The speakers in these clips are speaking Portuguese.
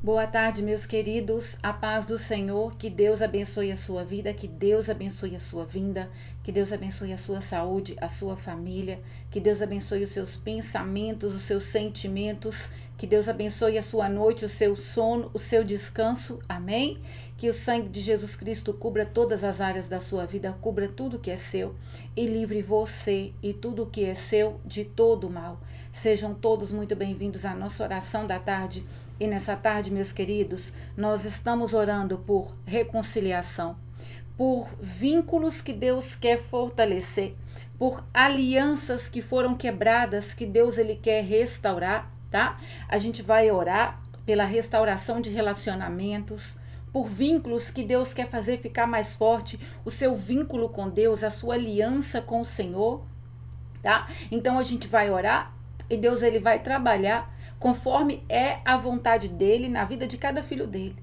Boa tarde, meus queridos. A paz do Senhor. Que Deus abençoe a sua vida, que Deus abençoe a sua vinda, que Deus abençoe a sua saúde, a sua família, que Deus abençoe os seus pensamentos, os seus sentimentos, que Deus abençoe a sua noite, o seu sono, o seu descanso. Amém? Que o sangue de Jesus Cristo cubra todas as áreas da sua vida, cubra tudo que é seu e livre você e tudo que é seu de todo o mal. Sejam todos muito bem-vindos à nossa oração da tarde. E nessa tarde, meus queridos, nós estamos orando por reconciliação, por vínculos que Deus quer fortalecer, por alianças que foram quebradas, que Deus ele quer restaurar, tá? A gente vai orar pela restauração de relacionamentos, por vínculos que Deus quer fazer ficar mais forte, o seu vínculo com Deus, a sua aliança com o Senhor, tá? Então a gente vai orar e Deus ele vai trabalhar conforme é a vontade dele na vida de cada filho dele,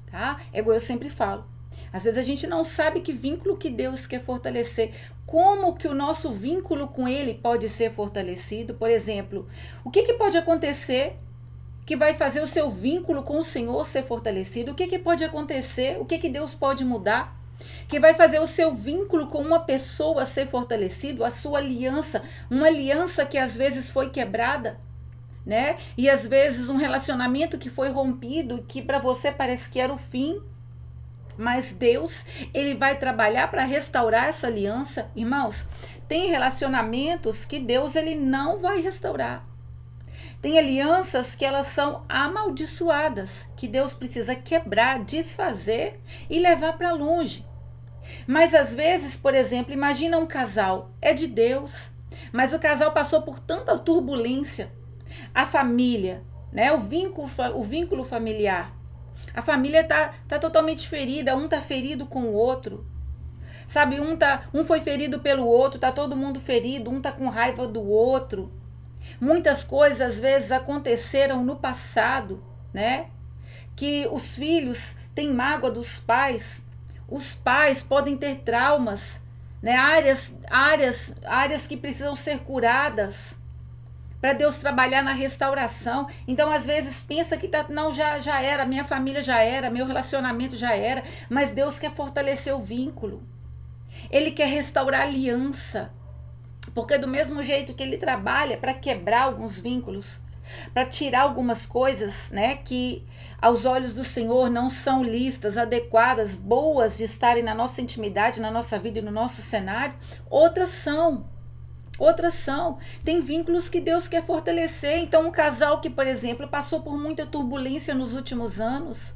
tá? É igual eu sempre falo. Às vezes a gente não sabe que vínculo que Deus quer fortalecer, como que o nosso vínculo com ele pode ser fortalecido. Por exemplo, o que pode acontecer que vai fazer o seu vínculo com o Senhor ser fortalecido? O que pode acontecer? O que Deus pode mudar? Que vai fazer o seu vínculo com uma pessoa ser fortalecido, a sua aliança, uma aliança que às vezes foi quebrada, né? E às vezes um relacionamento que foi rompido, que para você parece que era o fim, mas Deus, ele vai trabalhar para restaurar essa aliança. Irmãos, tem relacionamentos que Deus ele não vai restaurar. Tem alianças que elas são amaldiçoadas, que Deus precisa quebrar, desfazer e levar para longe. Mas às vezes, por exemplo, imagina um casal, é de Deus, mas o casal passou por tanta turbulência, a família, né? O vínculo familiar. A família tá totalmente ferida, um tá ferido com o outro. Sabe, um foi ferido pelo outro, tá todo mundo ferido, um tá com raiva do outro. Muitas coisas às vezes aconteceram no passado, né? Que os filhos têm mágoa dos pais. Os pais podem ter traumas, né? Áreas que precisam ser curadas, para Deus trabalhar na restauração. Então, às vezes, pensa que não, já era, minha família já era, meu relacionamento já era, mas Deus quer fortalecer o vínculo. Ele quer restaurar a aliança, porque do mesmo jeito que ele trabalha para quebrar alguns vínculos, para tirar algumas coisas, né, que aos olhos do Senhor não são listas, adequadas, boas de estarem na nossa intimidade, na nossa vida e no nosso cenário, outras são. Tem vínculos que Deus quer fortalecer. Então, um casal que, por exemplo, passou por muita turbulência nos últimos anos,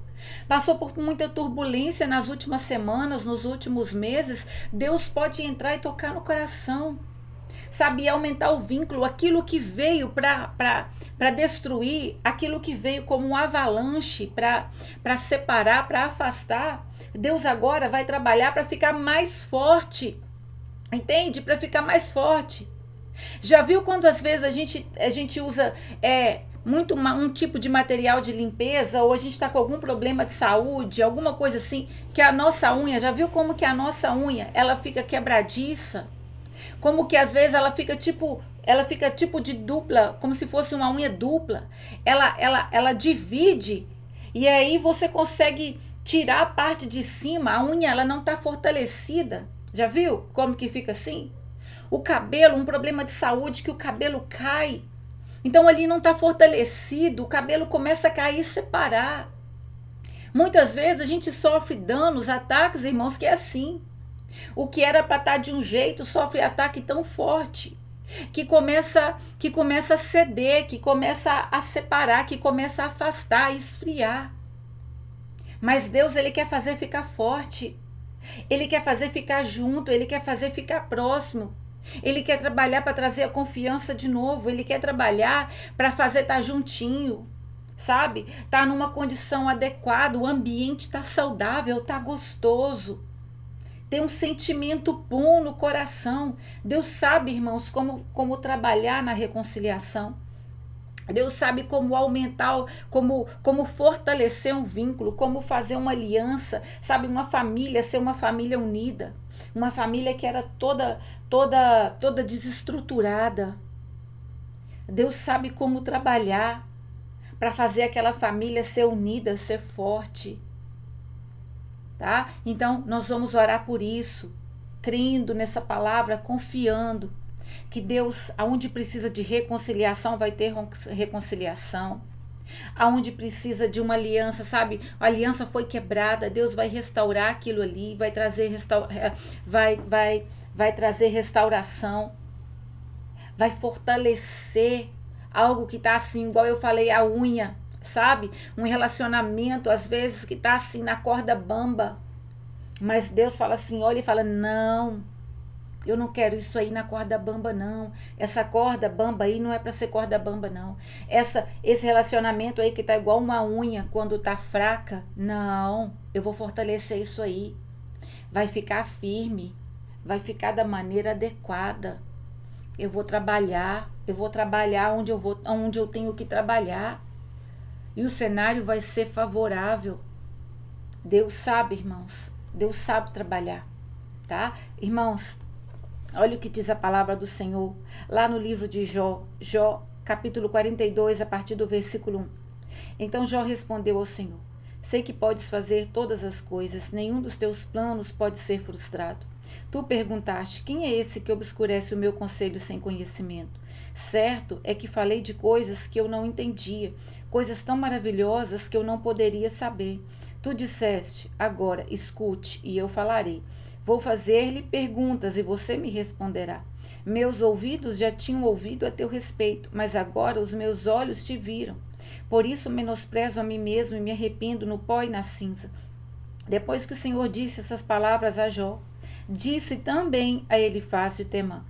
passou por muita turbulência nas últimas semanas, nos últimos meses, Deus pode entrar e tocar no coração, sabe, aumentar o vínculo, aquilo que veio para destruir, aquilo que veio como um avalanche para separar, para afastar. Deus agora vai trabalhar para ficar mais forte, entende? Para ficar mais forte. Já viu quando às vezes a gente usa muito um tipo de material de limpeza, ou a gente está com algum problema de saúde, alguma coisa assim, que a nossa unha, já viu como que a nossa unha, ela fica quebradiça? Como que às vezes ela fica tipo de dupla, como se fosse uma unha dupla. Ela divide, e aí você consegue tirar a parte de cima, a unha ela não está fortalecida. Já viu como que fica assim? O cabelo, um problema de saúde que o cabelo cai. Então ali não está fortalecido, o cabelo começa a cair e separar. Muitas vezes a gente sofre danos, ataques, irmãos, que é assim. O que era para estar de um jeito sofre ataque tão forte que começa a ceder, que começa a separar, que começa a afastar, a esfriar. Mas Deus ele quer fazer ficar forte. Ele quer fazer ficar junto, ele quer fazer ficar próximo. Ele quer trabalhar para trazer a confiança de novo, ele quer trabalhar para fazer estar juntinho, sabe? Tá numa condição adequada, o ambiente tá saudável, tá gostoso. Tem um sentimento bom no coração. Deus sabe, irmãos, como trabalhar na reconciliação. Deus sabe como aumentar, como fortalecer um vínculo, como fazer uma aliança, sabe, uma família, ser uma família unida, uma família que era toda desestruturada. Deus sabe como trabalhar para fazer aquela família ser unida, ser forte, tá? Então, nós vamos orar por isso, crendo nessa palavra, confiando que Deus, aonde precisa de reconciliação, vai ter reconciliação. Aonde precisa de uma aliança, sabe? A aliança foi quebrada, Deus vai restaurar aquilo ali, vai trazer vai trazer restauração, vai fortalecer algo que tá assim, igual eu falei, a unha, sabe? Um relacionamento, às vezes, que tá assim na corda bamba. Mas Deus fala assim, olha e fala, não, eu não quero isso aí na corda bamba, não. Essa corda bamba aí não é para ser corda bamba, não. Esse relacionamento aí que tá igual uma unha quando tá fraca, não. Eu vou fortalecer isso aí. Vai ficar firme, vai ficar da maneira adequada. Eu vou trabalhar onde eu tenho que trabalhar. E o cenário vai ser favorável. Deus sabe, irmãos. Deus sabe trabalhar, tá? Irmãos, olha o que diz a palavra do Senhor, lá no livro de Jó, capítulo 42, a partir do versículo 1. Então Jó respondeu ao Senhor, sei que podes fazer todas as coisas, nenhum dos teus planos pode ser frustrado. Tu perguntaste, quem é esse que obscurece o meu conselho sem conhecimento? Certo é que falei de coisas que eu não entendia, coisas tão maravilhosas que eu não poderia saber. Tu disseste, agora escute e eu falarei. Vou fazer-lhe perguntas e você me responderá. Meus ouvidos já tinham ouvido a teu respeito, mas agora os meus olhos te viram. Por isso menosprezo a mim mesmo e me arrependo no pó e na cinza. Depois que o Senhor disse essas palavras a Jó, disse também a Elifaz de Temã,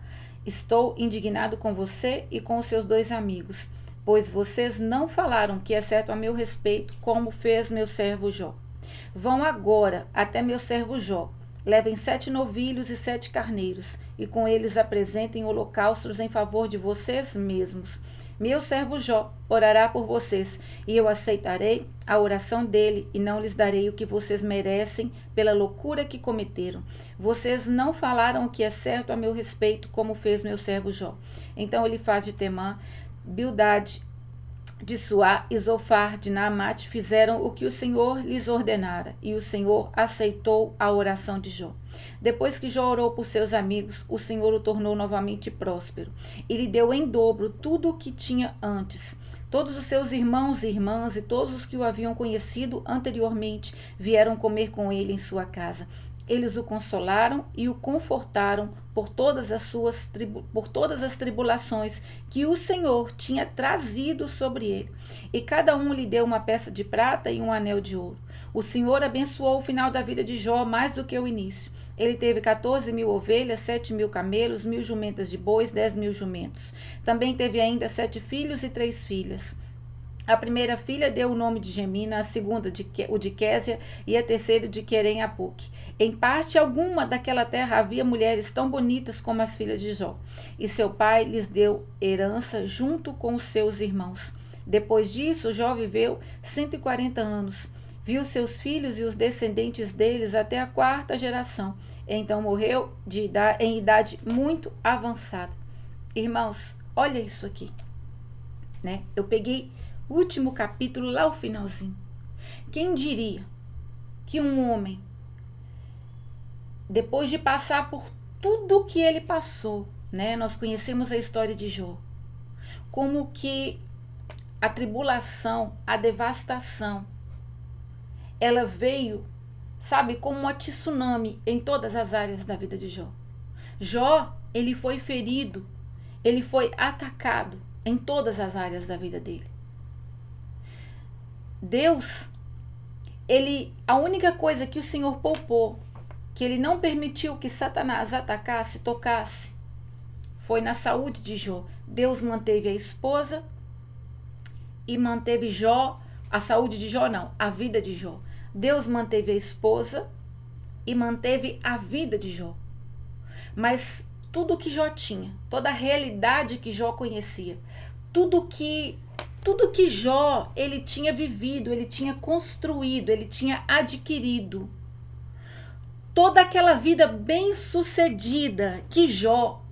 estou indignado com você e com os seus 2 amigos, pois vocês não falaram que é certo a meu respeito, como fez meu servo Jó. Vão agora até meu servo Jó, levem 7 novilhos e 7 carneiros, e com eles apresentem holocaustos em favor de vocês mesmos. Meu servo Jó orará por vocês, e eu aceitarei a oração dele, e não lhes darei o que vocês merecem pela loucura que cometeram. Vocês não falaram o que é certo a meu respeito, como fez meu servo Jó. Então Elifaz de Temã, Bildade de Suá e Zofar de Naamate fizeram o que o Senhor lhes ordenara, e o Senhor aceitou a oração de Jó. Depois que Jó orou por seus amigos, o Senhor o tornou novamente próspero, e lhe deu em dobro tudo o que tinha antes. Todos os seus irmãos e irmãs e todos os que o haviam conhecido anteriormente vieram comer com ele em sua casa. Eles o consolaram e o confortaram por todas as tribulações que o Senhor tinha trazido sobre ele. E cada um lhe deu uma peça de prata e um anel de ouro. O Senhor abençoou o final da vida de Jó mais do que o início. Ele teve 14.000 ovelhas, 7.000 camelos, 1.000 jumentas de bois, 10.000 jumentos. Também teve ainda 7 filhos e 3 filhas. A primeira filha deu o nome de Gemina, a segunda o de Késia e a terceira de Querem-Apuque. Em parte alguma daquela terra havia mulheres tão bonitas como as filhas de Jó, e seu pai lhes deu herança junto com os seus irmãos. Depois disso, Jó viveu 140 anos. Viu seus filhos e os descendentes deles até a 4ª geração. Então morreu em idade muito avançada. Irmãos, olha isso aqui, né? Eu peguei o último capítulo lá o finalzinho. Quem diria que um homem, depois de passar por tudo que ele passou, né? Nós conhecemos a história de Jó, como que a tribulação, a devastação, ela veio, sabe, como uma tsunami em todas as áreas da vida de Jó. Jó, ele foi ferido, ele foi atacado em todas as áreas da vida dele. Deus, a única coisa que o Senhor poupou, que ele não permitiu que Satanás atacasse, tocasse, foi na saúde de Jó. Deus manteve a esposa e manteve Jó, a saúde de Jó não, a vida de Jó. Deus manteve a esposa e manteve a vida de Jó. Mas tudo que Jó tinha, toda a realidade que Jó conhecia, tudo que Jó ele tinha vivido, ele tinha construído, ele tinha adquirido, toda aquela vida bem-sucedida que Jó.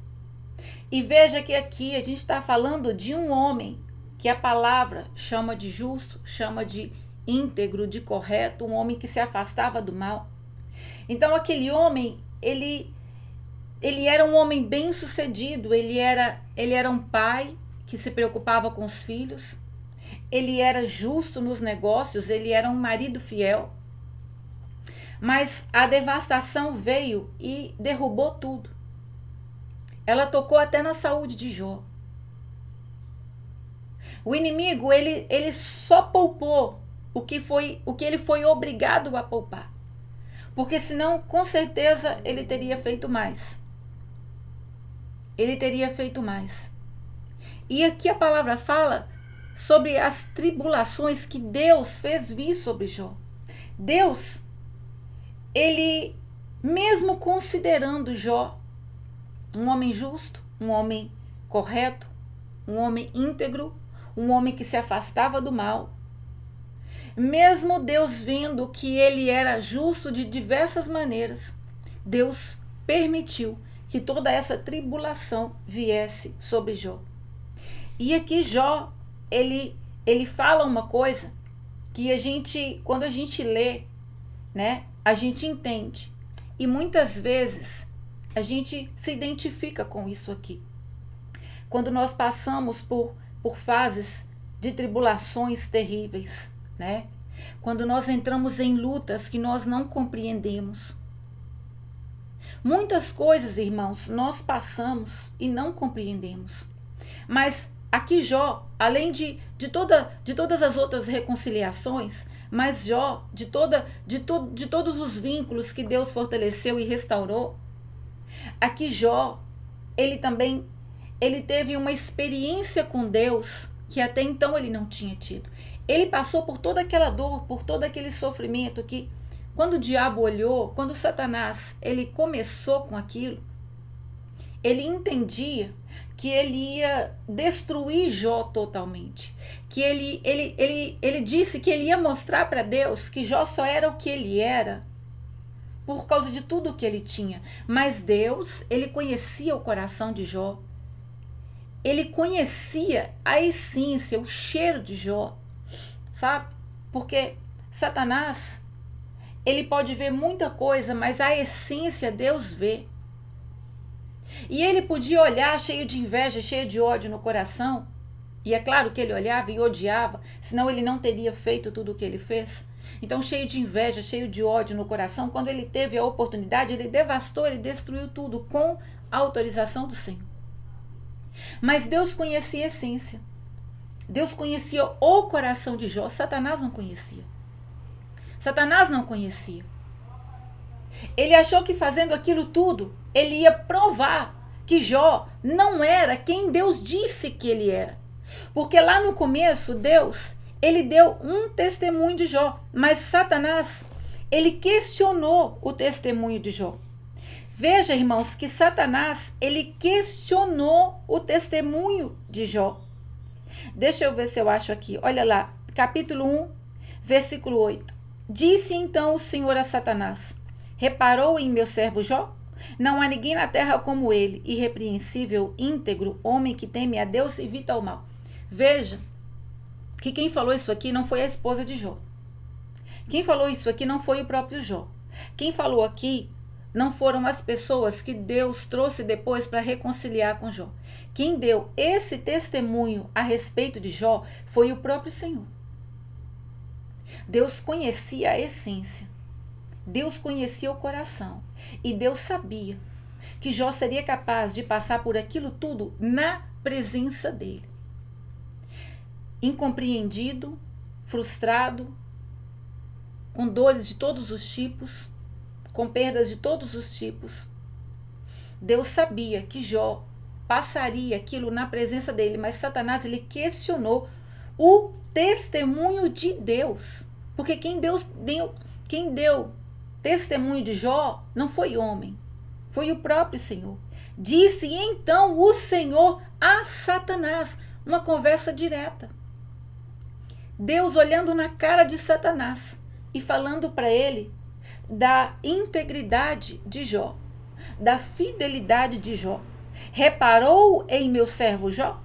E veja que aqui a gente está falando de um homem que a palavra chama de justo, chama de íntegro, de correto, um homem que se afastava do mal. Então aquele homem, ele era um homem bem-sucedido, ele era um pai que se preocupava com os filhos, ele era justo nos negócios, ele era um marido fiel. Mas a devastação veio e derrubou tudo. Ela tocou até na saúde de Jó. O inimigo, ele só poupou o que ele foi obrigado a poupar. Porque senão, com certeza, ele teria feito mais. Ele teria feito mais. E aqui a palavra fala sobre as tribulações que Deus fez vir sobre Jó. Deus, ele, mesmo considerando Jó um homem justo, um homem correto, um homem íntegro, um homem que se afastava do mal, mesmo Deus vendo que ele era justo de diversas maneiras, Deus permitiu que toda essa tribulação viesse sobre Jó. E aqui Jó, ele fala uma coisa que quando a gente lê, né, a gente entende. E muitas vezes a gente se identifica com isso aqui. Quando nós passamos por fases de tribulações terríveis, né? Quando nós entramos em lutas que nós não compreendemos. Muitas coisas, irmãos, nós passamos e não compreendemos. Mas aqui Jó, além de todas as outras reconciliações, mas Jó, de todos os vínculos que Deus fortaleceu e restaurou, aqui Jó, ele teve uma experiência com Deus que até então ele não tinha tido. Ele passou por toda aquela dor, por todo aquele sofrimento que, quando o diabo olhou, quando Satanás, ele começou com aquilo, ele entendia que ele ia destruir Jó totalmente. Que ele disse que ele ia mostrar para Deus que Jó só era o que ele era por causa de tudo que ele tinha. Mas Deus, ele conhecia o coração de Jó. Ele conhecia a essência, o cheiro de Jó. Sabe? Porque Satanás, ele pode ver muita coisa, mas a essência Deus vê. E ele podia olhar cheio de inveja, cheio de ódio no coração. E é claro que ele olhava e odiava, senão ele não teria feito tudo o que ele fez. Então, cheio de inveja, cheio de ódio no coração, quando ele teve a oportunidade, ele devastou, ele destruiu tudo com a autorização do Senhor. Mas Deus conhecia a essência. Deus conhecia o coração de Jó. Satanás não conhecia. Satanás não conhecia. Ele achou que fazendo aquilo tudo, ele ia provar que Jó não era quem Deus disse que ele era. Porque lá no começo, Deus, ele deu um testemunho de Jó. Mas Satanás, ele questionou o testemunho de Jó. Veja, irmãos, que Satanás, ele questionou o testemunho de Jó. Deixa eu ver se eu acho aqui. Olha lá, capítulo 1, versículo 8. Disse então o Senhor a Satanás: reparou em meu servo Jó? Não há ninguém na terra como ele, irrepreensível, íntegro, homem que teme a Deus e evita o mal. Veja que quem falou isso aqui não foi a esposa de Jó. Quem falou isso aqui não foi o próprio Jó. Quem falou aqui não foram as pessoas que Deus trouxe depois para reconciliar com Jó. Quem deu esse testemunho a respeito de Jó foi o próprio Senhor. Deus conhecia a essência. Deus conhecia o coração. E Deus sabia que Jó seria capaz de passar por aquilo tudo na presença dele. Incompreendido, frustrado, com dores de todos os tipos, com perdas de todos os tipos. Deus sabia que Jó passaria aquilo na presença dele, mas Satanás, ele questionou o testemunho de Deus. Porque quem deu testemunho de Jó não foi homem, foi o próprio Senhor. Disse então o Senhor a Satanás, uma conversa direta. Deus olhando na cara de Satanás e falando para ele da integridade de Jó, da fidelidade de Jó. Reparou em meu servo Jó?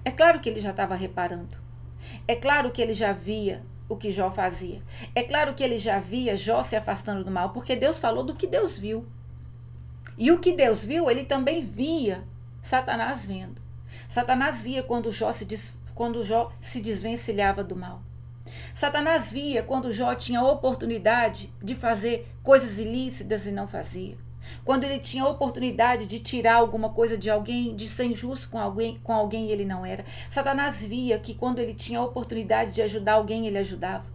É claro que ele já estava reparando. É claro que ele já via o que Jó fazia. É claro que ele já via Jó se afastando do mal, porque Deus falou do que Deus viu. E o que Deus viu, ele também via Satanás vendo. Satanás via quando Jó se desvencilhava do mal. Satanás via quando Jó tinha oportunidade de fazer coisas ilícitas e não fazia. Quando ele tinha oportunidade de tirar alguma coisa de alguém, de ser injusto com alguém e ele não era. Satanás via que quando ele tinha oportunidade de ajudar alguém, ele ajudava.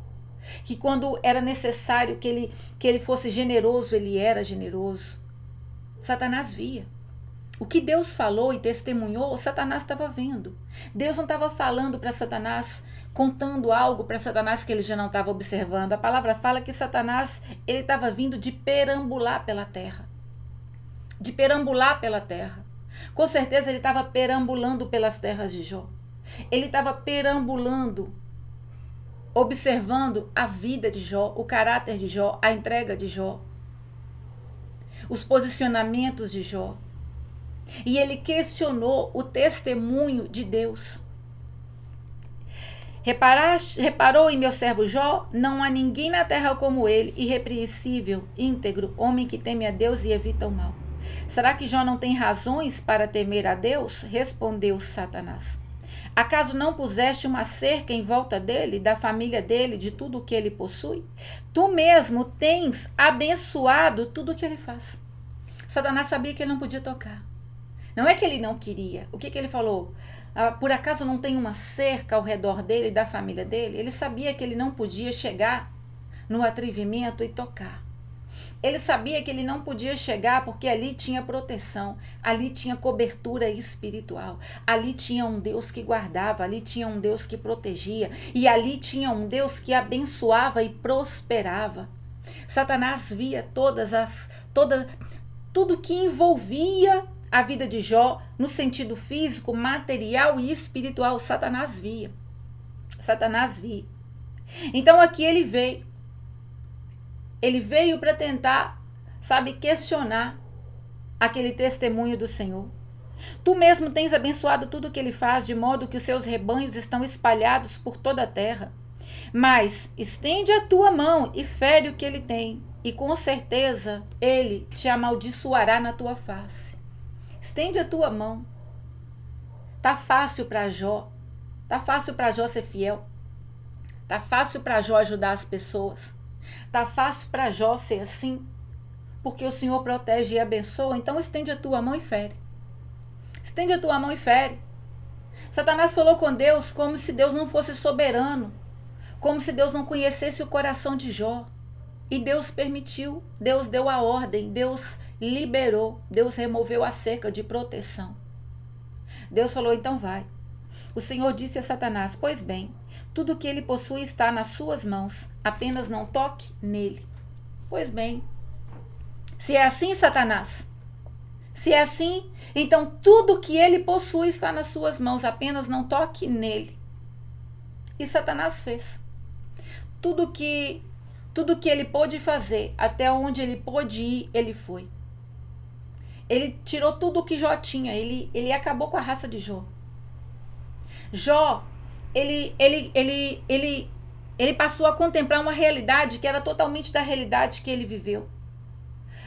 Que quando era necessário que ele fosse generoso, ele era generoso. Satanás via. O que Deus falou e testemunhou, Satanás estava vendo. Deus não estava falando para Satanás, contando algo para Satanás que ele já não estava observando. A palavra fala que Satanás, ele estava vindo de perambular pela terra. De perambular pela terra. Com certeza ele estava perambulando pelas terras de Jó. Ele estava perambulando, observando a vida de Jó, o caráter de Jó, a entrega de Jó, os posicionamentos de Jó. E ele questionou o testemunho de Deus. Reparou em meu servo Jó? Não há ninguém na terra como ele, irrepreensível, íntegro, homem que teme a Deus e evita o mal. Será que Jó não tem razões para temer a Deus? Respondeu Satanás. Acaso não puseste uma cerca em volta dele, da família dele, de tudo o que ele possui? Tu mesmo tens abençoado tudo o que ele faz. Satanás sabia que ele não podia tocar. Não é que ele não queria. O que ele falou? Por acaso não tem uma cerca ao redor dele e da família dele? Ele sabia que ele não podia chegar no atrevimento e tocar. Ele sabia que ele não podia chegar porque ali tinha proteção, ali tinha cobertura espiritual, ali tinha um Deus que guardava, ali tinha um Deus que protegia e ali tinha um Deus que abençoava e prosperava. Satanás via tudo que envolvia a vida de Jó no sentido físico, material e espiritual. Satanás via. Satanás via. Então aqui ele veio. Ele veio para tentar, questionar aquele testemunho do Senhor. Tu mesmo tens abençoado tudo o que ele faz, de modo que os seus rebanhos estão espalhados por toda a terra. Mas estende a tua mão e fere o que ele tem, e com certeza ele te amaldiçoará na tua face. Estende a tua mão. Tá fácil para Jó. Tá fácil para Jó ser fiel. Tá fácil para Jó ajudar as pessoas. Tá fácil para Jó ser assim, porque o Senhor protege e abençoa. Então estende a tua mão e fere. Estende a tua mão e fere. Satanás falou com Deus como se Deus não fosse soberano, como se Deus não conhecesse o coração de Jó. E Deus permitiu, Deus deu a ordem, Deus liberou, Deus removeu a cerca de proteção. Deus falou, então vai. O Senhor disse a Satanás, pois bem, tudo o que ele possui está nas suas mãos, apenas não toque nele. Pois bem, se é assim, Satanás, se é assim, então tudo o que ele possui está nas suas mãos, apenas não toque nele. E Satanás fez. Tudo que ele pôde fazer, até onde ele pôde ir, ele foi. Ele tirou tudo o que Jó tinha, ele acabou com a raça de Jó. Jó, ele passou a contemplar uma realidade que era totalmente da realidade que ele viveu.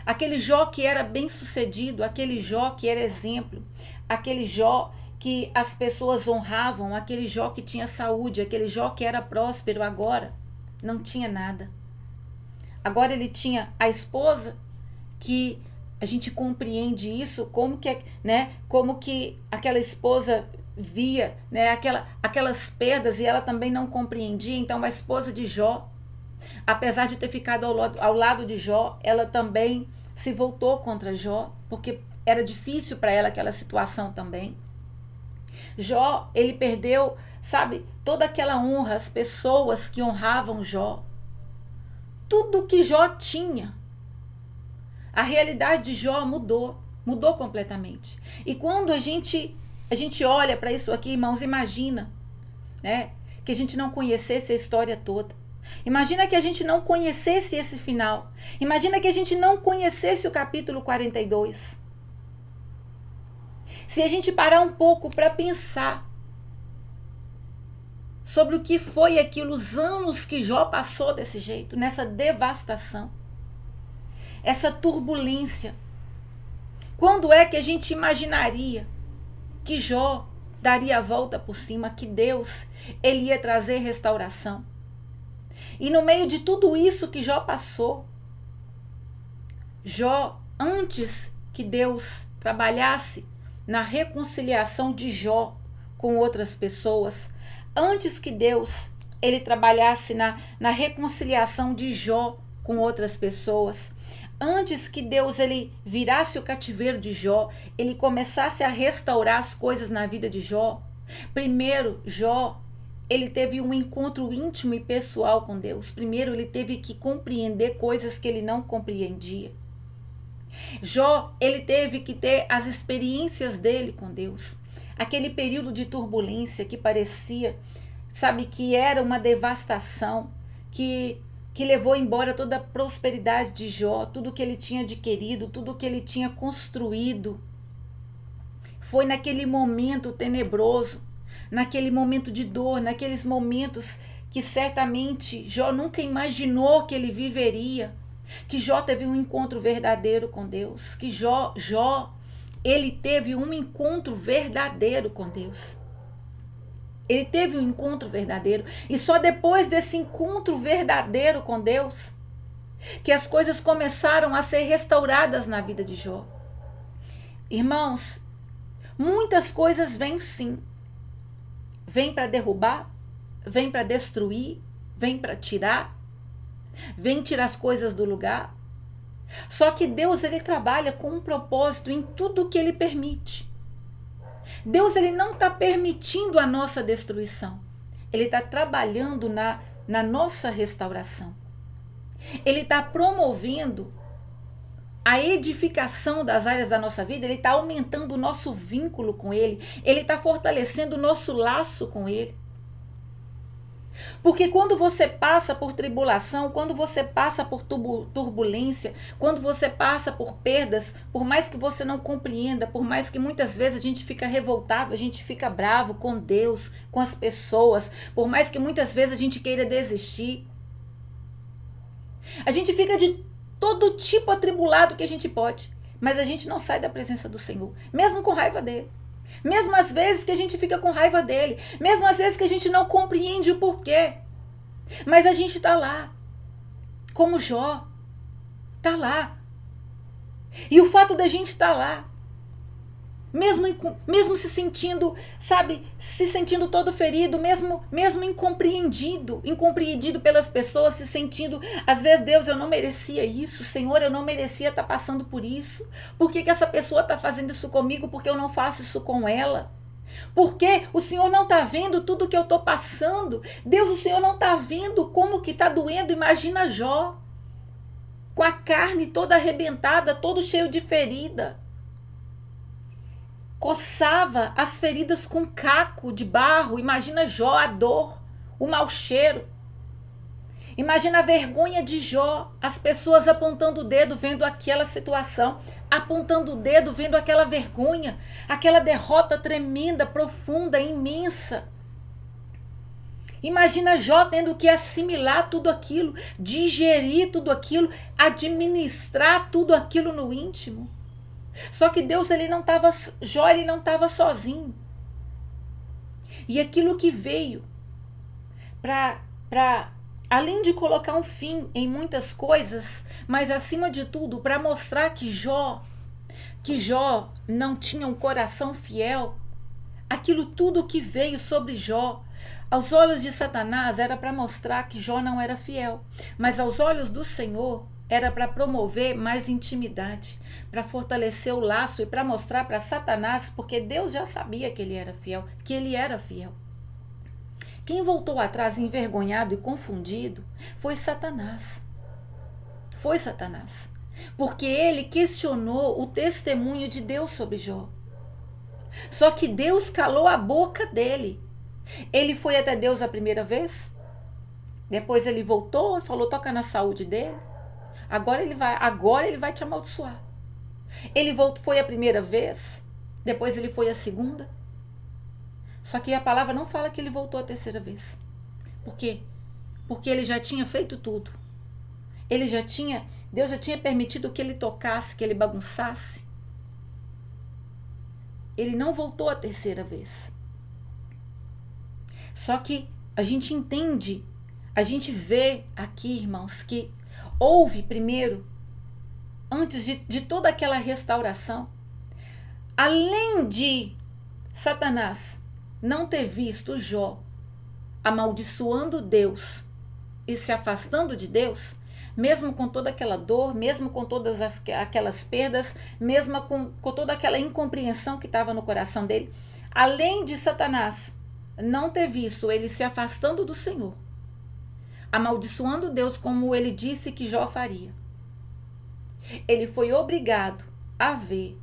Aquele Jó que era bem-sucedido, aquele Jó que era exemplo, aquele Jó que as pessoas honravam, aquele Jó que tinha saúde, aquele Jó que era próspero, agora não tinha nada. Agora ele tinha a esposa, que a gente compreende isso, como que aquela esposa via, aquelas perdas, e ela também não compreendia. Então a esposa de Jó, apesar de ter ficado ao lado de Jó, ela também se voltou contra Jó, porque era difícil para ela aquela situação também. Jó, ele perdeu, toda aquela honra, as pessoas que honravam Jó, tudo que Jó tinha. A realidade de Jó mudou completamente. E quando a gente olha para isso aqui, irmãos, imagina, que a gente não conhecesse a história toda. Imagina que a gente não conhecesse esse final. Imagina que a gente não conhecesse o capítulo 42. Se a gente parar um pouco para pensar sobre o que foi aquilo, os anos que Jó passou desse jeito, nessa devastação, essa turbulência. Quando é que a gente imaginaria que Jó daria a volta por cima, que Deus, ele ia trazer restauração? E no meio de tudo isso que Jó passou, Jó, antes que Deus trabalhasse na reconciliação de Jó com outras pessoas, antes que Deus ele trabalhasse na reconciliação de Jó com outras pessoas, antes que Deus ele virasse o cativeiro de Jó, ele começasse a restaurar as coisas na vida de Jó, primeiro Jó ele teve um encontro íntimo e pessoal com Deus. Primeiro ele teve que compreender coisas que ele não compreendia. Jó, ele teve que ter as experiências dele com Deus. Aquele período de turbulência que parecia, sabe, que era uma devastação, que levou embora toda a prosperidade de Jó, tudo que ele tinha adquirido, tudo que ele tinha construído. Foi naquele momento tenebroso, naquele momento de dor, naqueles momentos que certamente Jó nunca imaginou que ele viveria, que Jó teve um encontro verdadeiro com Deus, que Jó ele teve um encontro verdadeiro com Deus. Ele teve um encontro verdadeiro, e só depois desse encontro verdadeiro com Deus, que as coisas começaram a ser restauradas na vida de Jó. Irmãos, muitas coisas vêm sim, vêm para derrubar, vêm para destruir, vêm para tirar, vêm tirar as coisas do lugar. Só que Deus ele trabalha com um propósito em tudo que ele permite. Deus ele não está permitindo a nossa destruição. Ele está trabalhando na nossa restauração. Ele está promovendo a edificação das áreas da nossa vida. Ele está aumentando o nosso vínculo com Ele. Ele está fortalecendo o nosso laço com Ele. Porque quando você passa por tribulação, quando você passa por turbulência, quando você passa por perdas, por mais que você não compreenda, por mais que muitas vezes a gente fica revoltado, a gente fica bravo com Deus, com as pessoas, por mais que muitas vezes a gente queira desistir, a gente fica de todo tipo atribulado que a gente pode, mas a gente não sai da presença do Senhor, mesmo com raiva dele. Mesmo às vezes que a gente fica com raiva dele, mesmo às vezes que a gente não compreende o porquê, mas a gente está lá, como Jó, está lá. E o fato da gente estar lá, mesmo se sentindo, sabe, se sentindo todo ferido, mesmo incompreendido pelas pessoas, se sentindo, às vezes, Deus, eu não merecia isso, Senhor, eu não merecia estar passando por isso, por que essa pessoa está fazendo isso comigo, porque eu não faço isso com ela? Porque o Senhor não está vendo tudo que eu estou passando? Deus, o Senhor não está vendo como que está doendo? Imagina Jó, com a carne toda arrebentada, todo cheio de ferida. Coçava as feridas com caco de barro. Imagina Jó, a dor, o mau cheiro. Imagina a vergonha de Jó, as pessoas apontando o dedo vendo aquela situação, apontando o dedo vendo aquela vergonha, aquela derrota tremenda, profunda, imensa. Imagina Jó tendo que assimilar tudo aquilo, digerir tudo aquilo, administrar tudo aquilo no íntimo. Só que Deus, Jó ele não estava sozinho. E aquilo que veio para além de colocar um fim em muitas coisas, mas acima de tudo, para mostrar que Jó não tinha um coração fiel, aquilo tudo que veio sobre Jó, aos olhos de Satanás era para mostrar que Jó não era fiel, mas aos olhos do Senhor era para promover mais intimidade, para fortalecer o laço e para mostrar para Satanás, porque Deus já sabia que ele era fiel. Quem voltou atrás envergonhado e confundido foi Satanás. Porque ele questionou o testemunho de Deus sobre Jó. Só que Deus calou a boca dele. Ele foi até Deus a primeira vez, depois ele voltou e falou, toca na saúde dele. Agora ele vai te amaldiçoar. Foi a primeira vez, depois ele foi a segunda. Só que a palavra não fala que ele voltou a terceira vez. Por quê? Porque ele já tinha feito tudo. Deus já tinha permitido que ele tocasse, que ele bagunçasse. Ele não voltou a terceira vez. Só que a gente entende, a gente vê aqui, irmãos, que houve primeiro, antes de toda aquela restauração, além de Satanás não ter visto Jó amaldiçoando Deus e se afastando de Deus, mesmo com toda aquela dor, mesmo com todas aquelas perdas, mesmo com toda aquela incompreensão que estava no coração dele, além de Satanás não ter visto ele se afastando do Senhor, amaldiçoando Deus como ele disse que Jó faria, ele foi obrigado a ver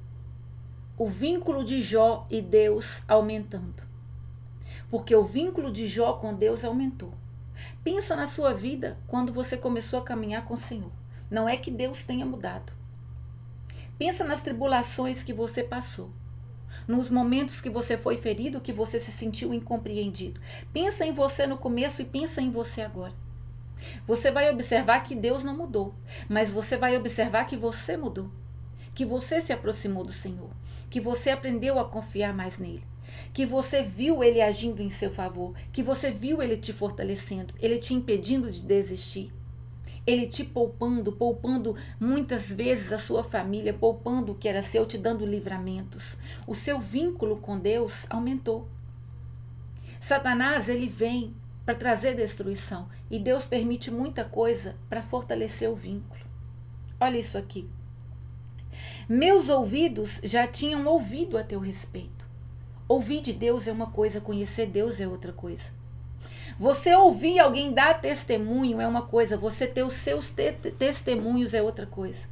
o vínculo de Jó e Deus aumentando. Porque o vínculo de Jó com Deus aumentou. Pensa na sua vida quando você começou a caminhar com o Senhor. Não é que Deus tenha mudado. Pensa nas tribulações que você passou. Nos momentos que você foi ferido, que você se sentiu incompreendido. Pensa em você no começo e pensa em você agora. Você vai observar que Deus não mudou, mas você vai observar que você mudou. Que você se aproximou do Senhor. Que você aprendeu a confiar mais nele. Que você viu ele agindo em seu favor, que você viu ele te fortalecendo, ele te impedindo de desistir, ele te poupando muitas vezes a sua família, poupando o que era seu, te dando livramentos. O seu vínculo com Deus aumentou. Satanás, ele vem para trazer destruição e Deus permite muita coisa para fortalecer o vínculo. Olha isso aqui. Meus ouvidos já tinham ouvido a teu respeito. Ouvir de Deus é uma coisa, conhecer Deus é outra coisa. Você ouvir alguém dar testemunho é uma coisa, você ter os seus testemunhos é outra coisa.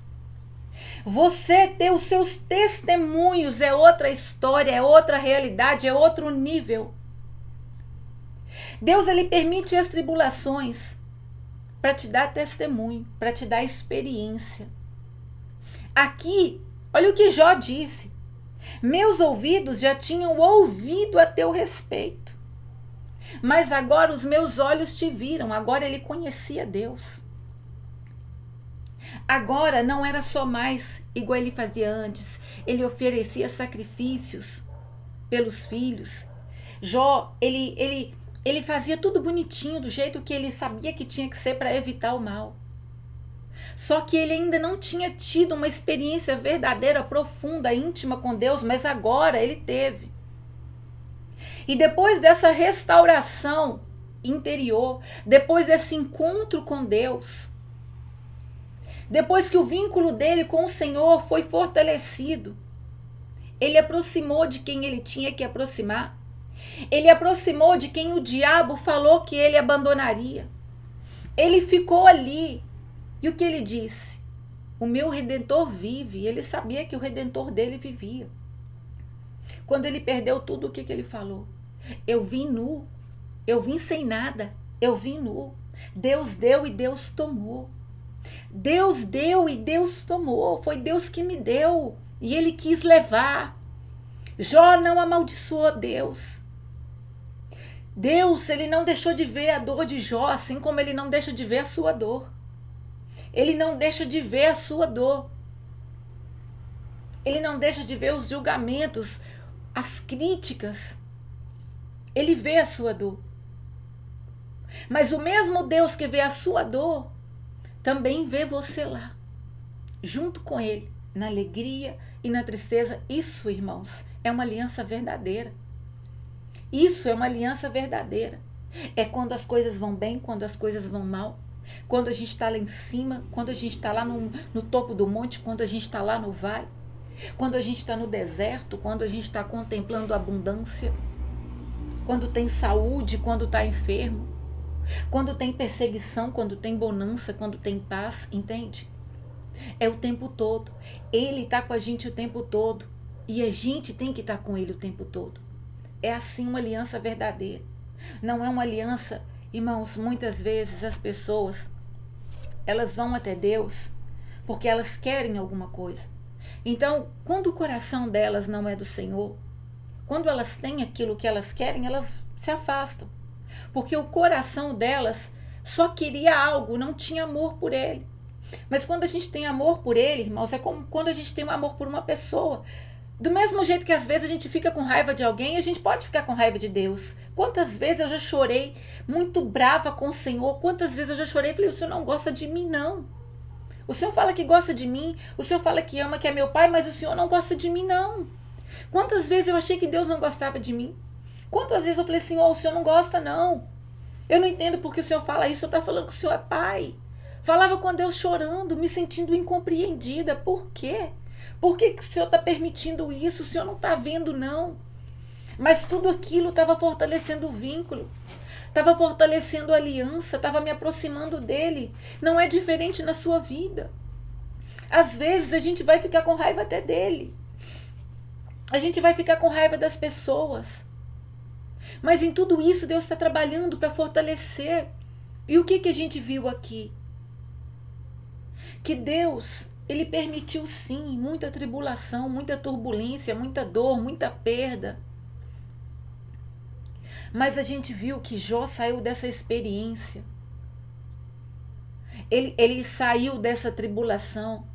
Você ter os seus testemunhos é outra história, é outra realidade, é outro nível. Deus, ele permite as tribulações para te dar testemunho, para te dar experiência. Aqui, olha o que Jó disse. Meus ouvidos já tinham ouvido a teu respeito, mas agora os meus olhos te viram. Agora ele conhecia Deus. Agora não era só mais igual ele fazia antes. Ele oferecia sacrifícios pelos filhos. Jó, ele fazia tudo bonitinho, do jeito que ele sabia que tinha que ser para evitar o mal. Só que ele ainda não tinha tido uma experiência verdadeira, profunda, íntima com Deus, mas agora ele teve. E depois dessa restauração interior, depois desse encontro com Deus, depois que o vínculo dele com o Senhor foi fortalecido, ele aproximou de quem ele tinha que aproximar. Ele aproximou de quem o diabo falou que ele abandonaria. Ele ficou ali. E o que ele disse? O meu Redentor vive. Ele sabia que o Redentor dele vivia. Quando ele perdeu tudo, o que ele falou? Eu vim nu. Eu vim sem nada. Eu vim nu. Deus deu e Deus tomou. Deus deu e Deus tomou. Foi Deus que me deu. E ele quis levar. Jó não amaldiçoou Deus. Deus, ele não deixou de ver a dor de Jó, assim como ele não deixa de ver a sua dor. Ele não deixa de ver a sua dor. Ele não deixa de ver os julgamentos, as críticas. Ele vê a sua dor. Mas o mesmo Deus que vê a sua dor, também vê você lá, junto com ele, na alegria e na tristeza. Isso, irmãos, é uma aliança verdadeira. Isso é uma aliança verdadeira. É quando as coisas vão bem, quando as coisas vão mal. Quando a gente está lá em cima, quando a gente está lá no topo do monte, quando a gente está lá no vale, quando a gente está no deserto, quando a gente está contemplando a abundância, quando tem saúde, quando está enfermo, quando tem perseguição, quando tem bonança, quando tem paz, entende? É o tempo todo. Ele está com a gente o tempo todo e a gente tem que estar com ele o tempo todo. É assim uma aliança verdadeira. Não é uma aliança. Irmãos, muitas vezes as pessoas, elas vão até Deus porque elas querem alguma coisa. Então, quando o coração delas não é do Senhor, quando elas têm aquilo que elas querem, elas se afastam. Porque o coração delas só queria algo, não tinha amor por ele. Mas quando a gente tem amor por ele, irmãos, é como quando a gente tem um amor por uma pessoa. Do mesmo jeito que às vezes a gente fica com raiva de alguém, a gente pode ficar com raiva de Deus. Quantas vezes eu já chorei muito brava com o Senhor, quantas vezes eu já chorei e falei, o Senhor não gosta de mim, não. O Senhor fala que gosta de mim, o Senhor fala que ama, que é meu pai, mas o Senhor não gosta de mim, não. Quantas vezes eu achei que Deus não gostava de mim? Quantas vezes eu falei, Senhor, o Senhor não gosta, não. Eu não entendo porque o Senhor fala isso, o Senhor está falando que o Senhor é pai. Falava com Deus chorando, me sentindo incompreendida. Por quê? Por que o Senhor está permitindo isso? O Senhor não está vendo, não. Mas tudo aquilo estava fortalecendo o vínculo, estava fortalecendo a aliança, estava me aproximando dele. Não é diferente na sua vida. Às vezes a gente vai ficar com raiva até dele. A gente vai ficar com raiva das pessoas. Mas em tudo isso Deus está trabalhando para fortalecer. E o que a gente viu aqui? Que Deus, ele permitiu sim muita tribulação, muita turbulência, muita dor, muita perda. Mas a gente viu que Jó saiu dessa experiência. Ele saiu dessa tribulação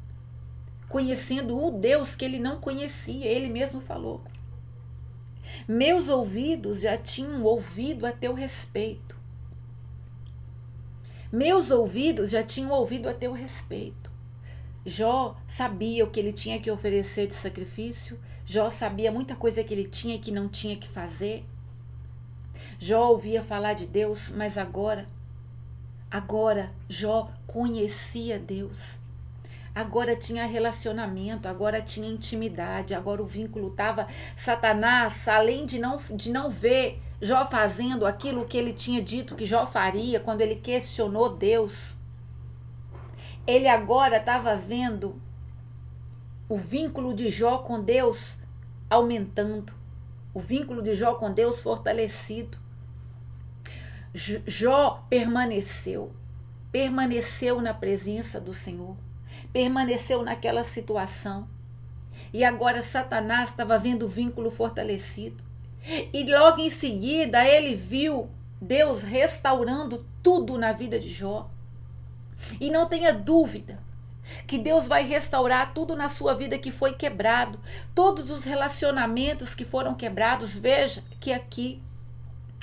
conhecendo o Deus que ele não conhecia. Ele mesmo falou: meus ouvidos já tinham ouvido a teu respeito. Meus ouvidos já tinham ouvido a teu respeito. Jó sabia o que ele tinha que oferecer de sacrifício. Jó sabia muita coisa que ele tinha e que não tinha que fazer. Jó ouvia falar de Deus, mas agora Jó conhecia Deus. Agora tinha relacionamento, agora tinha intimidade, agora o vínculo estava. Satanás, além de não ver Jó fazendo aquilo que ele tinha dito que Jó faria, quando ele questionou Deus, ele agora estava vendo o vínculo de Jó com Deus aumentando, o vínculo de Jó com Deus fortalecido. Jó permaneceu na presença do Senhor, permaneceu naquela situação. E agora Satanás estava vendo o vínculo fortalecido. E logo em seguida ele viu Deus restaurando tudo na vida de Jó. E não tenha dúvida que Deus vai restaurar tudo na sua vida que foi quebrado. Todos os relacionamentos que foram quebrados. Veja que aqui,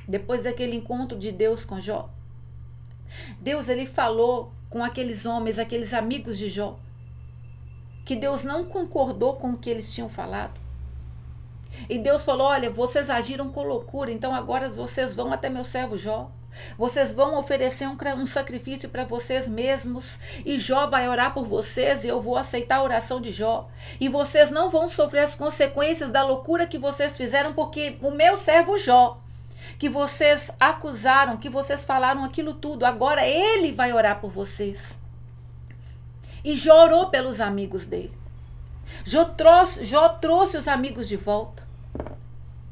depois daquele encontro de Deus com Jó, Deus ele falou com aqueles homens, aqueles amigos de Jó, que Deus não concordou com o que eles tinham falado. E Deus falou: olha, vocês agiram com loucura, então agora vocês vão até meu servo Jó. Vocês vão oferecer um sacrifício para vocês mesmos, e Jó vai orar por vocês, e eu vou aceitar a oração de Jó. E vocês não vão sofrer as consequências da loucura que vocês fizeram, porque o meu servo Jó, que vocês acusaram, que vocês falaram aquilo tudo, agora ele vai orar por vocês. E Jó orou pelos amigos dele. Jó trouxe os amigos de volta.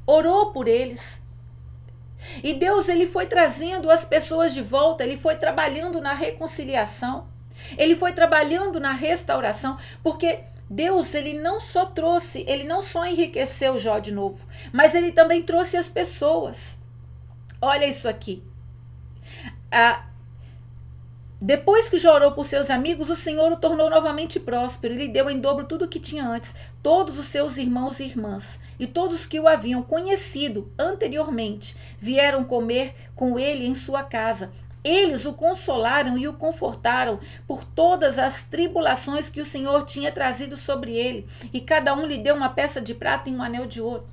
Orou por eles. E Deus ele foi trazendo as pessoas de volta, ele foi trabalhando na reconciliação, ele foi trabalhando na restauração, porque Deus ele não só enriqueceu Jó de novo, mas ele também trouxe as pessoas. Olha isso aqui. Depois que Jó orou por seus amigos, o Senhor o tornou novamente próspero e lhe deu em dobro tudo o que tinha antes. Todos os seus irmãos e irmãs e todos que o haviam conhecido anteriormente vieram comer com ele em sua casa. Eles o consolaram e o confortaram por todas as tribulações que o Senhor tinha trazido sobre ele, e cada um lhe deu uma peça de prata e um anel de ouro.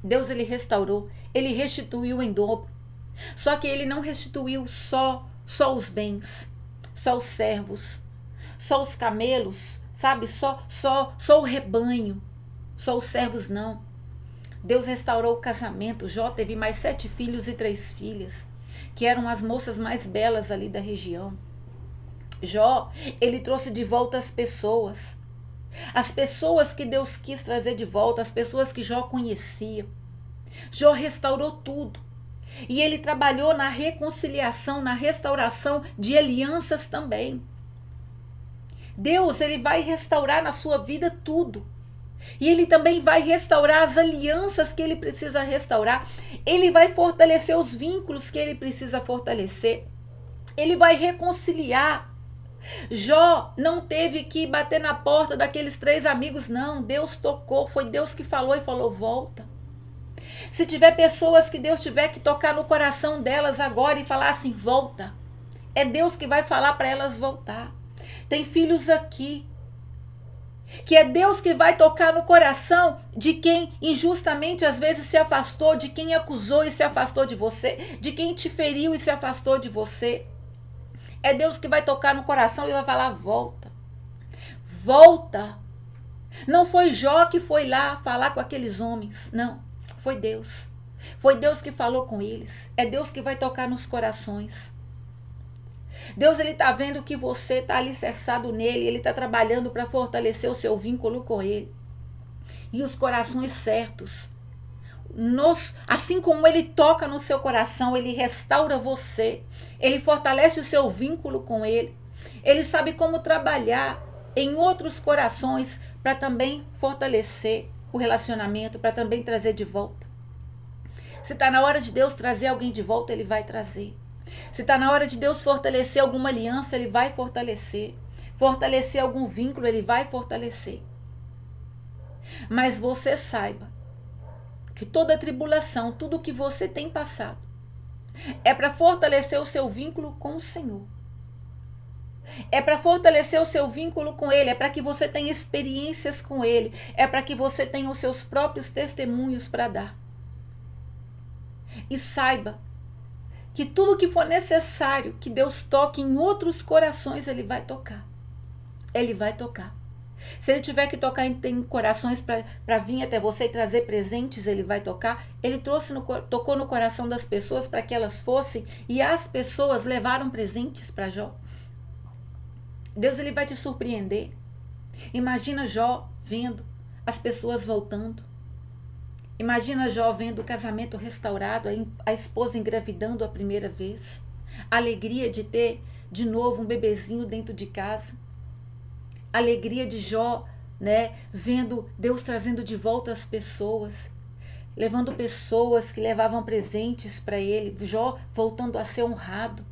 Deus ele restaurou, ele restituiu em dobro. Só que ele não restituiu só os bens, só os servos, só os camelos, sabe? Só o rebanho, só os servos não. Deus restaurou o casamento. Jó teve mais 7 filhos e 3 filhas, que eram as moças mais belas ali da região. Jó, ele trouxe de volta as pessoas que Deus quis trazer de volta, as pessoas que Jó conhecia. Jó restaurou tudo. E ele trabalhou na reconciliação, na restauração de alianças também. Deus, ele vai restaurar na sua vida tudo. E Ele também vai restaurar as alianças que Ele precisa restaurar. Ele vai fortalecer os vínculos que Ele precisa fortalecer. Ele vai reconciliar. Jó não teve que bater na porta daqueles 3 amigos, não. Deus tocou, foi Deus que falou e falou: volta. Se tiver pessoas que Deus tiver que tocar no coração delas agora e falar assim: volta, é Deus que vai falar para elas voltar. Tem filhos aqui que é Deus que vai tocar no coração de quem injustamente às vezes se afastou, de quem acusou e se afastou de você, de quem te feriu e se afastou de você. É Deus que vai tocar no coração e vai falar: volta, volta. Não foi Jó que foi lá falar com aqueles homens, não, foi Deus. Foi Deus que falou com eles. É Deus que vai tocar nos corações. Deus, ele está vendo que você está alicerçado nele, ele está trabalhando para fortalecer o seu vínculo com ele. E os corações certos, assim como ele toca no seu coração, ele restaura você, ele fortalece o seu vínculo com ele, ele sabe como trabalhar em outros corações para também fortalecer o relacionamento, para também trazer de volta. Se está na hora de Deus trazer alguém de volta, ele vai trazer. Se está na hora de Deus fortalecer alguma aliança, ele vai fortalecer. Fortalecer algum vínculo, ele vai fortalecer. Mas você saiba que toda tribulação, tudo que você tem passado, é para fortalecer o seu vínculo com o Senhor. É para fortalecer o seu vínculo com Ele, é para que você tenha experiências com Ele, é para que você tenha os seus próprios testemunhos para dar. E saiba que tudo que for necessário que Deus toque em outros corações, Ele vai tocar. Ele vai tocar. Se Ele tiver que tocar em corações para vir até você e trazer presentes, Ele vai tocar. Ele tocou no coração das pessoas para que elas fossem, e as pessoas levaram presentes para Jó. Deus, ele vai te surpreender. Imagina Jó vendo as pessoas voltando. Imagina Jó vendo o casamento restaurado, a esposa engravidando a primeira vez. A alegria de ter de novo um bebezinho dentro de casa. A alegria de Jó, né, vendo Deus trazendo de volta as pessoas. Levando pessoas que levavam presentes para ele. Jó voltando a ser honrado.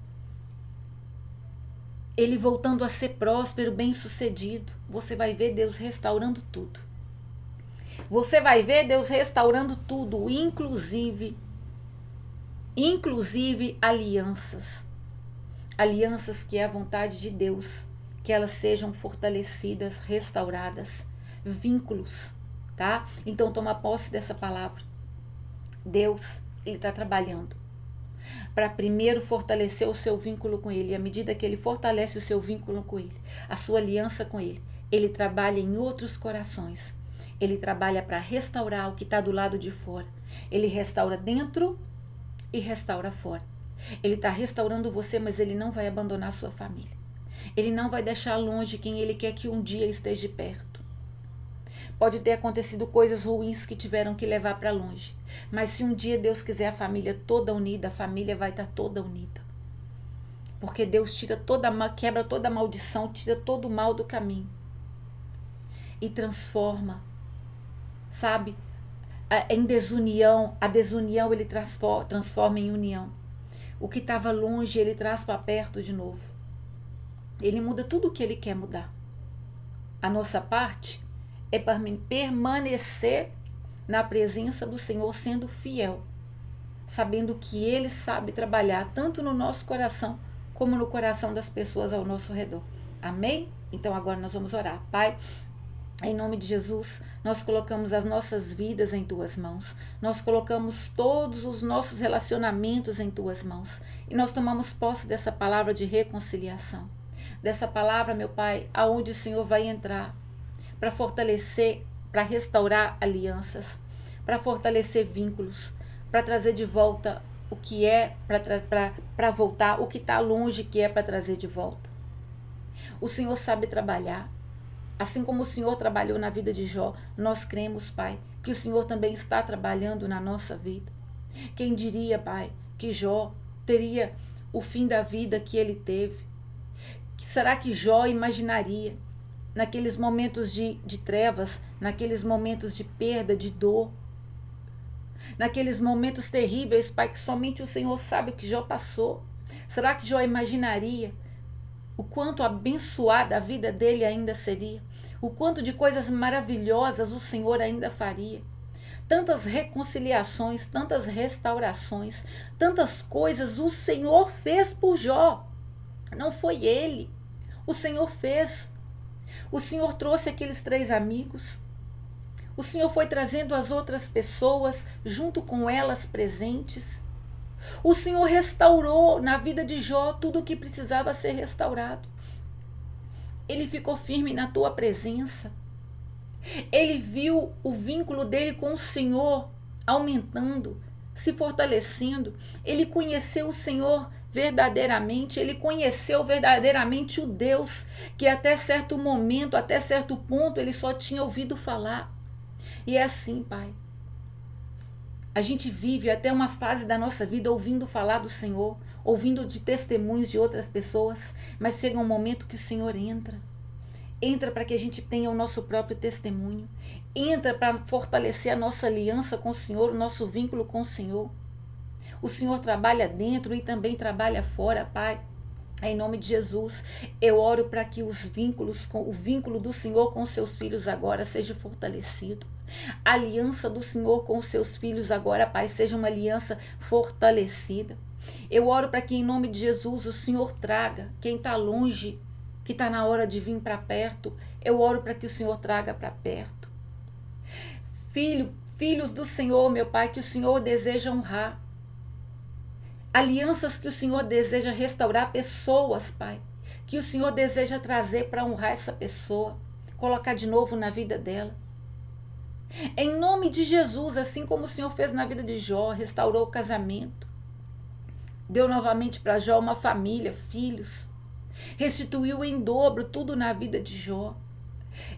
Ele voltando a ser próspero, bem-sucedido. Você vai ver Deus restaurando tudo. Você vai ver Deus restaurando tudo, inclusive alianças. Alianças que é a vontade de Deus, que elas sejam fortalecidas, restauradas. Vínculos, tá? Então toma posse dessa palavra. Deus, ele está trabalhando para primeiro fortalecer o seu vínculo com ele. E à medida que ele fortalece o seu vínculo com ele, a sua aliança com ele, ele trabalha em outros corações. Ele trabalha para restaurar o que está do lado de fora. Ele restaura dentro e restaura fora. Ele está restaurando você, mas ele não vai abandonar a sua família. Ele não vai deixar longe quem ele quer que um dia esteja perto. Pode ter acontecido coisas ruins que tiveram que levar para longe. Mas se um dia Deus quiser a família toda unida, a família vai estar toda unida. Porque Deus quebra toda a maldição, tira todo o mal do caminho. E transforma, sabe? Em desunião, a desunião ele transforma em união. O que estava longe ele traz para perto de novo. Ele muda tudo o que ele quer mudar. A nossa parte é para permanecer na presença do Senhor, sendo fiel, sabendo que Ele sabe trabalhar tanto no nosso coração como no coração das pessoas ao nosso redor. Amém? Então agora nós vamos orar. Pai, em nome de Jesus, nós colocamos as nossas vidas em Tuas mãos. Nós colocamos todos os nossos relacionamentos em Tuas mãos. E nós tomamos posse dessa palavra de reconciliação. Dessa palavra, meu Pai, aonde o Senhor vai entrar para fortalecer, para restaurar alianças, para fortalecer vínculos, para trazer de volta o que é para voltar, o que está longe que é para trazer de volta. O Senhor sabe trabalhar. Assim como o Senhor trabalhou na vida de Jó, nós cremos, Pai, que o Senhor também está trabalhando na nossa vida. Quem diria, Pai, que Jó teria o fim da vida que ele teve? Será que Jó imaginaria, naqueles momentos de trevas, naqueles momentos de perda, de dor, naqueles momentos terríveis, Pai, que somente o Senhor sabe o que Jó passou. Será que Jó imaginaria o quanto abençoada a vida dele ainda seria? O quanto de coisas maravilhosas o Senhor ainda faria? Tantas reconciliações, tantas restaurações, tantas coisas o Senhor fez por Jó. Não foi ele, o Senhor fez. O Senhor trouxe aqueles 3 amigos. O Senhor foi trazendo as outras pessoas junto com elas presentes. O Senhor restaurou na vida de Jó tudo o que precisava ser restaurado. Ele ficou firme na tua presença. Ele viu o vínculo dele com o Senhor aumentando, se fortalecendo. Ele conheceu o Senhor verdadeiramente. Ele conheceu verdadeiramente o Deus que até certo momento, até certo ponto, ele só tinha ouvido falar. E é assim, Pai. A gente vive até uma fase da nossa vida ouvindo falar do Senhor, ouvindo de testemunhos de outras pessoas, mas chega um momento que o Senhor entra. Entra para que a gente tenha o nosso próprio testemunho. Entra para fortalecer a nossa aliança com o Senhor, o nosso vínculo com o Senhor. O Senhor trabalha dentro e também trabalha fora, Pai. Em nome de Jesus, eu oro para que o vínculo do Senhor com os seus filhos agora seja fortalecido. A aliança do Senhor com os seus filhos agora, Pai, seja uma aliança fortalecida. Eu oro para que em nome de Jesus o Senhor traga quem está longe, que está na hora de vir para perto. Eu oro para que o Senhor traga para perto. Filhos do Senhor, meu Pai, que o Senhor deseja honrar. Alianças que o Senhor deseja restaurar, pessoas, Pai, que o Senhor deseja trazer para honrar essa pessoa, colocar de novo na vida dela. Em nome de Jesus, assim como o Senhor fez na vida de Jó, restaurou o casamento, deu novamente para Jó uma família, filhos, restituiu em dobro tudo na vida de Jó.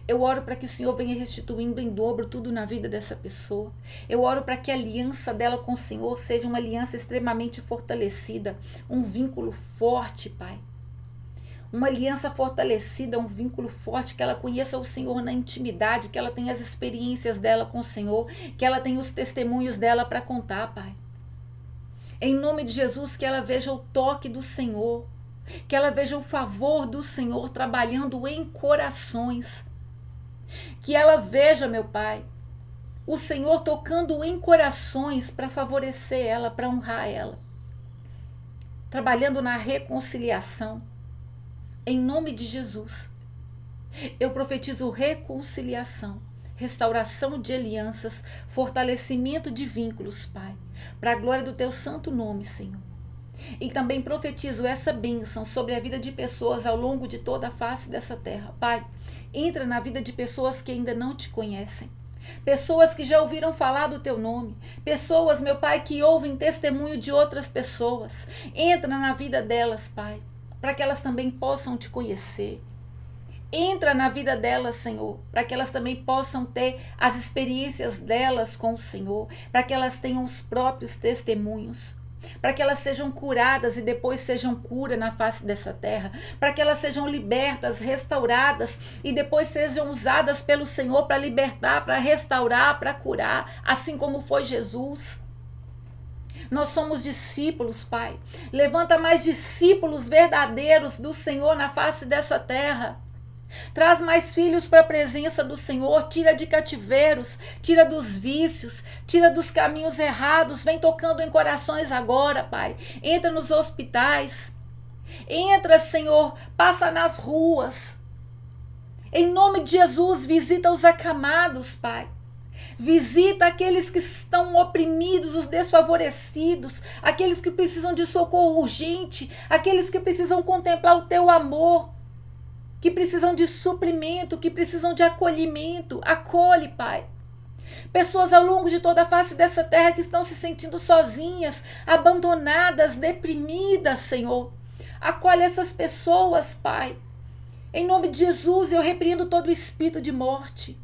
Eu oro para que o Senhor venha restituindo em dobro tudo na vida dessa pessoa. Eu oro para que a aliança dela com o Senhor seja uma aliança extremamente fortalecida, um vínculo forte, Pai. Uma aliança fortalecida, um vínculo forte, que ela conheça o Senhor na intimidade, que ela tenha as experiências dela com o Senhor, que ela tenha os testemunhos dela para contar, Pai. Em nome de Jesus, que ela veja o toque do Senhor, que ela veja o favor do Senhor trabalhando em corações. Que ela veja, meu Pai, o Senhor tocando em corações para favorecer ela, para honrar ela. Trabalhando na reconciliação. Em nome de Jesus, eu profetizo reconciliação, restauração de alianças, fortalecimento de vínculos, Pai, para a glória do Teu santo nome, Senhor. E também profetizo essa bênção sobre a vida de pessoas ao longo de toda a face dessa terra. Pai, entra na vida de pessoas que ainda não te conhecem. Pessoas que já ouviram falar do teu nome. Pessoas, meu Pai, que ouvem testemunho de outras pessoas. Entra na vida delas, Pai, para que elas também possam te conhecer. Entra na vida delas, Senhor, para que elas também possam ter as experiências delas com o Senhor, para que elas tenham os próprios testemunhos, para que elas sejam curadas e depois sejam cura na face dessa terra, para que elas sejam libertas, restauradas e depois sejam usadas pelo Senhor para libertar, para restaurar, para curar, assim como foi Jesus. Nós somos discípulos, Pai. Levanta mais discípulos verdadeiros do Senhor na face dessa terra. Traz mais filhos para a presença do Senhor, tira de cativeiros, tira dos vícios, tira dos caminhos errados, vem tocando em corações agora, Pai. Entra nos hospitais, entra, Senhor, passa nas ruas. Em nome de Jesus, visita os acamados, Pai. Visita aqueles que estão oprimidos, os desfavorecidos, aqueles que precisam de socorro urgente, aqueles que precisam contemplar o teu amor, que precisam de suprimento, que precisam de acolhimento. Acolhe, Pai. Pessoas ao longo de toda a face dessa terra que estão se sentindo sozinhas, abandonadas, deprimidas, Senhor. Acolhe essas pessoas, Pai. Em nome de Jesus, eu repreendo todo espírito de morte.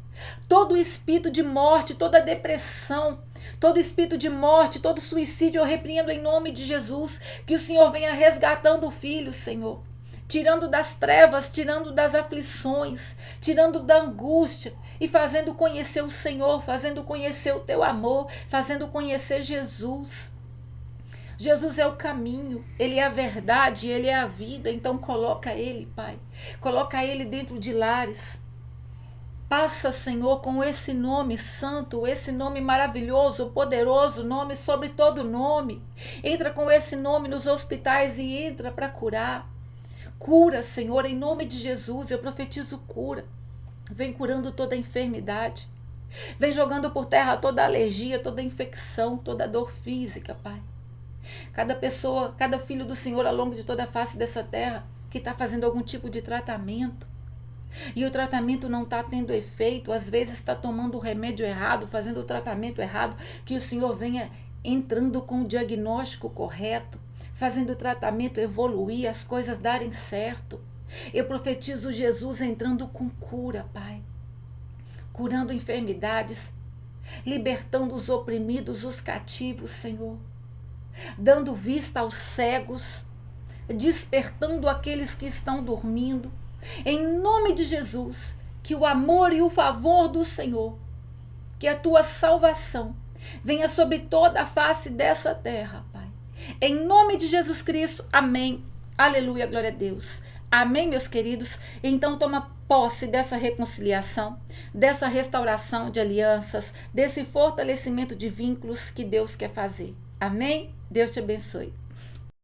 Todo espírito de morte, toda depressão, todo espírito de morte, todo suicídio, eu repreendo em nome de Jesus. Que o Senhor venha resgatando o filho, Senhor. tirando das trevas, tirando das aflições, tirando da angústia e fazendo conhecer o Senhor, fazendo conhecer o teu amor, fazendo conhecer Jesus. Jesus é o caminho, Ele é a verdade, Ele é a vida, então coloca Ele, Pai, coloca Ele dentro de lares. Passa, Senhor, com esse nome santo, esse nome maravilhoso, poderoso, nome sobre todo nome. Entra com esse nome nos hospitais e entra para curar. Cura, Senhor, em nome de Jesus, eu profetizo cura. Vem curando toda enfermidade. Vem jogando por terra toda alergia, toda infecção, toda dor física, Pai. Cada pessoa, cada filho do Senhor ao longo de toda a face dessa terra que está fazendo algum tipo de tratamento. E o tratamento não está tendo efeito, às vezes está tomando o remédio errado, fazendo o tratamento errado, que o Senhor venha entrando com o diagnóstico correto, fazendo o tratamento evoluir, as coisas darem certo. Eu profetizo Jesus entrando com cura, Pai, curando enfermidades, libertando os oprimidos, os cativos, Senhor, dando vista aos cegos, despertando aqueles que estão dormindo. Em nome de Jesus, que o amor e o favor do Senhor, que a tua salvação venha sobre toda a face dessa terra, Pai. Em nome de Jesus Cristo, amém. Aleluia, glória a Deus. Amém, meus queridos? Então toma posse dessa reconciliação, dessa restauração de alianças, desse fortalecimento de vínculos que Deus quer fazer. Amém? Deus te abençoe.